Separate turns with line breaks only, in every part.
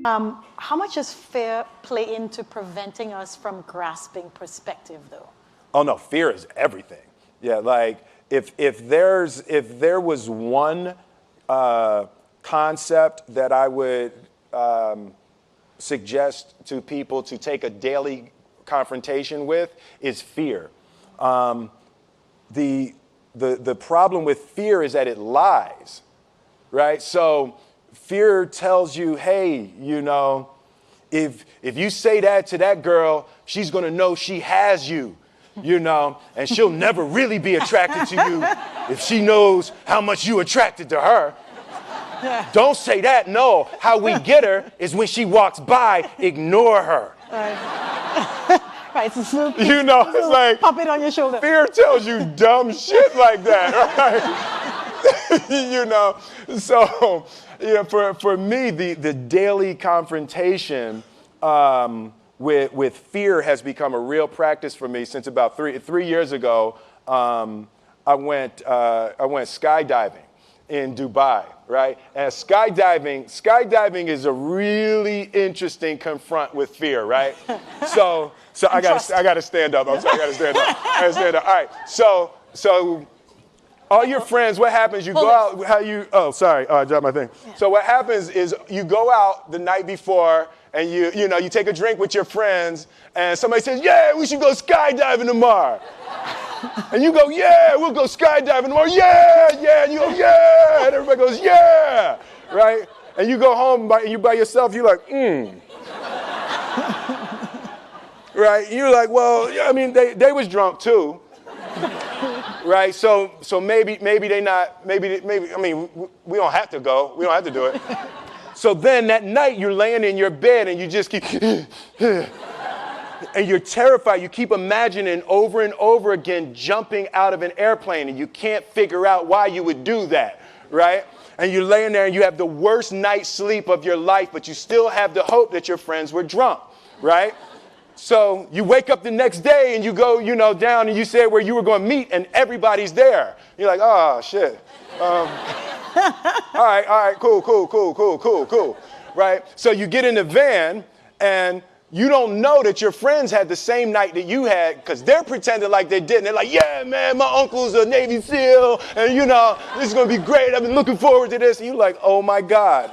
How much does fear play into preventing us from grasping perspective, though?
Oh no, fear is everything. Yeah, like if there was one concept that I would suggest to people to take a daily confrontation with, is fear. The problem with fear is that it lies, right? So fear tells you, hey, if you say that to that girl, she's gonna know she has you, and she'll never really be attracted to you if she knows how much you attracted to her. Don't say that, no. How we get her is when she walks by, ignore her.
Right, it's a smooth,
it's like,
pop it on your shoulder.
Fear tells you dumb shit like that, right? So, for me, the daily confrontation with fear has become a real practice for me since about three years ago. I went skydiving in Dubai, right? And skydiving is a really interesting confront with fear, right? So I gotta stand up. I'm sorry, I gotta stand up. All right. So all your friends, what happens? You go out. I dropped my thing. Yeah. So what happens is you go out the night before and you take a drink with your friends, and somebody says, "Yeah, we should go skydiving tomorrow." And you go, "Yeah, we'll go skydiving tomorrow." Yeah. And you go, "Yeah." And everybody goes, "Yeah." Right? And you go home by yourself, you're like, Right? And you're like, well, I mean, they was drunk too. Right? So maybe they not, maybe, I mean, we don't have to go. We don't have to do it. So then that night you're laying in your bed and you just keep, and you're terrified. You keep imagining over and over again jumping out of an airplane, and you can't figure out why you would do that, right? And you're laying there and you have the worst night's sleep of your life, but you still have the hope that your friends were drunk, right? So you wake up the next day and you go, down and you say where you were going to meet and everybody's there. You're like, oh, shit. All right, cool, right? So you get in the van and you don't know that your friends had the same night that you had because they're pretending like they didn't. They're like, yeah, man, my uncle's a Navy SEAL and, this is going to be great. I've been looking forward to this. And you're like, oh, my God.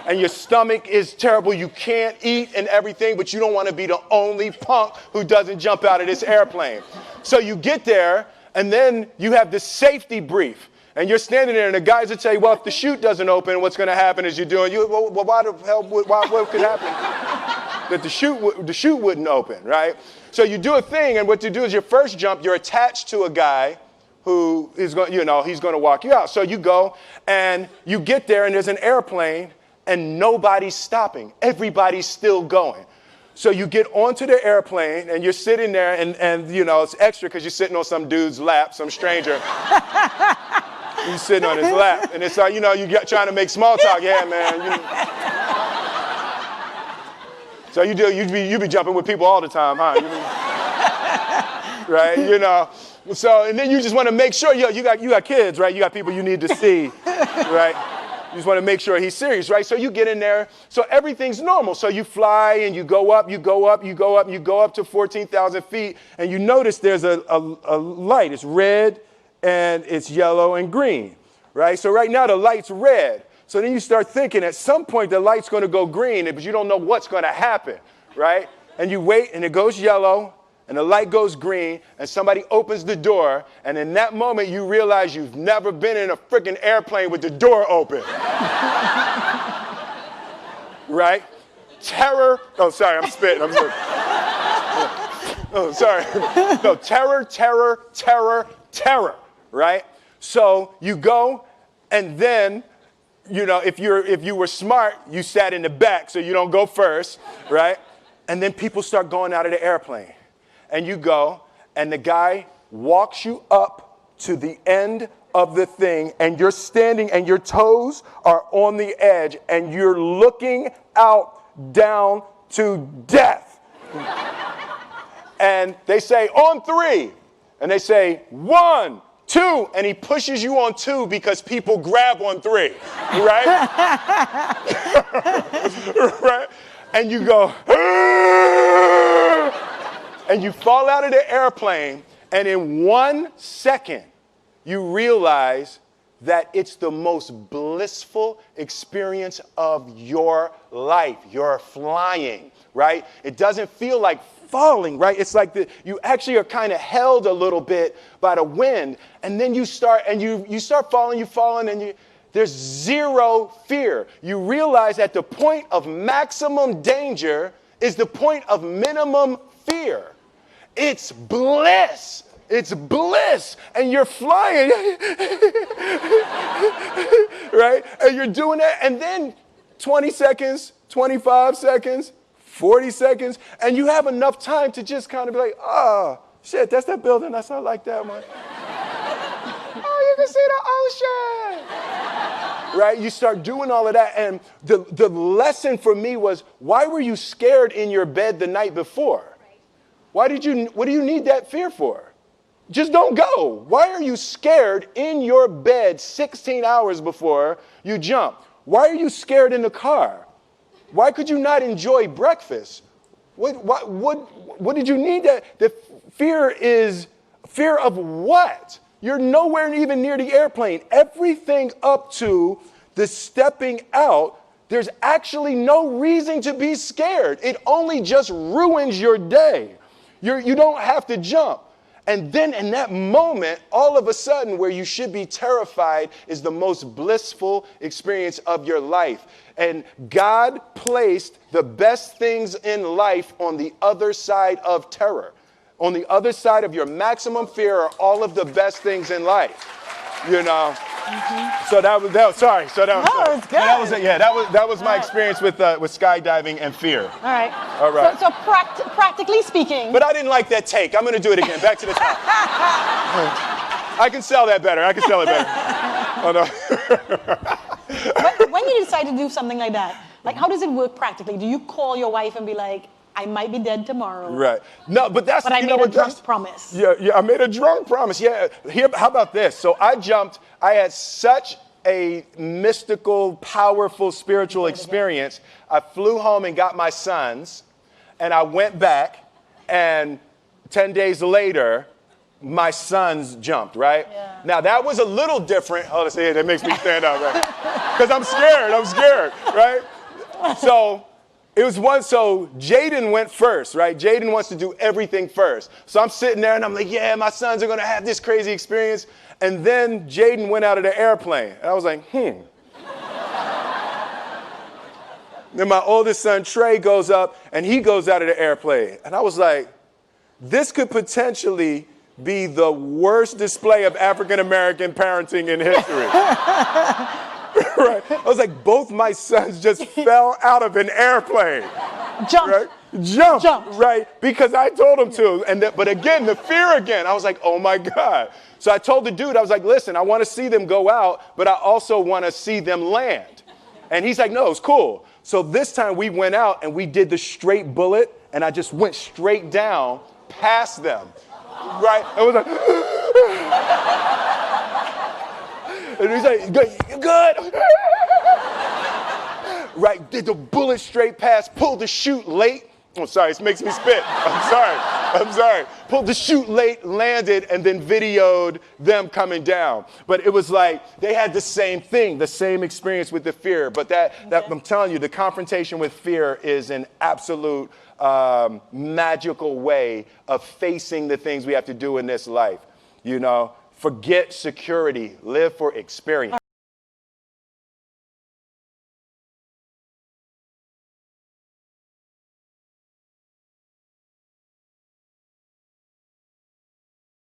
And your stomach is terrible. You can't eat and everything, but you don't want to be the only punk who doesn't jump out of this airplane. So you get there, and then you have this safety brief. And you're standing there, and the guys will tell you, well, if the chute doesn't open, what's going to happen is well, why the hell, what could happen? That the chute wouldn't open, right? So you do a thing, and what you do is your first jump, you're attached to a guy who is going, he's going to walk you out. So you go, and you get there, and there's an airplane, and nobody's stopping. Everybody's still going. So you get onto the airplane, and you're sitting there, and it's extra because you're sitting on some dude's lap, some stranger. You're sitting on his lap, and it's like, you're trying to make small talk. Yeah, man. So you be jumping with people all the time, huh? Right? So, and then you just want to make sure, you got kids, right? You got people you need to see, right? You just want to make sure he's serious, right? So you get in there. So everything's normal. So you fly and you go up to 14,000 feet, and you notice there's a light. It's red, and it's yellow and green, right? So right now the light's red. So then you start thinking at some point the light's going to go green, but you don't know what's going to happen, right? And you wait, and it goes yellow, and the light goes green, and somebody opens the door, and in that moment you realize you've never been in a freaking airplane with the door open. Right? Terror. Oh, sorry, I'm spitting. Oh, sorry. No, terror. Right? So you go, and then, if you were smart, you sat in the back so you don't go first, right? And then people start going out of the airplane. And you go, and the guy walks you up to the end of the thing, and you're standing, and your toes are on the edge, and you're looking out down to death. And they say, on 3. And they say, 1, 2, and he pushes you on 2 because people grab on 3, right? Right? And you go, and you fall out of the airplane, and in 1 second, you realize that it's the most blissful experience of your life. You're flying, right? It doesn't feel like falling, right? It's like you actually are kind of held a little bit by the wind, and then you start falling, and there's zero fear. You realize that the point of maximum danger is the point of minimum fear. It's bliss. It's bliss. And you're flying, right? And you're doing that, and then 20 seconds, 25 seconds, 40 seconds, and you have enough time to just kind of be like, oh, shit, that's that building. I like that one. Oh, you can see the ocean. Right? You start doing all of that, and the lesson for me was, why were you scared in your bed the night before? What do you need that fear for? Just don't go. Why are you scared in your bed 16 hours before you jump? Why are you scared in the car? Why could you not enjoy breakfast? What did you need that? The fear is fear of what? You're nowhere even near the airplane. Everything up to the stepping out, there's actually no reason to be scared. It only just ruins your day. You don't have to jump. And then in that moment, all of a sudden, where you should be terrified is the most blissful experience of your life. And God placed the best things in life on the other side of terror. On the other side of your maximum fear are all of the best things in life. You know? Mm-hmm. So that was sorry. So that was,
no, it's good.
That was my experience with skydiving and fear.
All right.
All right.
So practically speaking.
But I didn't like that take. I'm going to do it again. Back to the top. I can sell that better. Oh, no.
When you decide to do something like that, like how does it work practically? Do you call your wife and be like, I might be dead tomorrow?
Right. No, but that's.
But I made a drunk promise.
Yeah, I made a drunk promise. Yeah. How about this? So I jumped. I had such a mystical, powerful, spiritual experience. I flew home and got my sons, and I went back, and 10 days later, my sons jumped, right?
Yeah.
Now, that was a little different. Oh, see, that makes me stand up, right? Because I'm scared, right? So Jaden went first, right? Jaden wants to do everything first. So I'm sitting there, and I'm like, yeah, my sons are going to have this crazy experience. And then Jaden went out of the airplane. And I was like, Then my oldest son, Trey, goes up, and he goes out of the airplane. And I was like, this could potentially be the worst display of African-American parenting in history. Right? I was like, both my sons just fell out of an airplane.
Jumped.
Right? Jumped. Right? Because I told them to. But again, the fear again. I was like, oh my God. So I told the dude, I was like, listen, I want to see them go out, but I also want to see them land. And he's like, no, it's cool. So this time we went out and we did the straight bullet, and I just went straight down past them. Right? It was like, and he's like, you good? Right, did the bullet straight past, pulled the chute late. Oh, sorry, this makes me spit. I'm sorry. Pulled the chute late, landed, and then videoed them coming down. But it was like, they had the same thing, the same experience with the fear. But that I'm telling you, the confrontation with fear is an absolute magical way of facing the things we have to do in this life. You know, forget security, live for experience.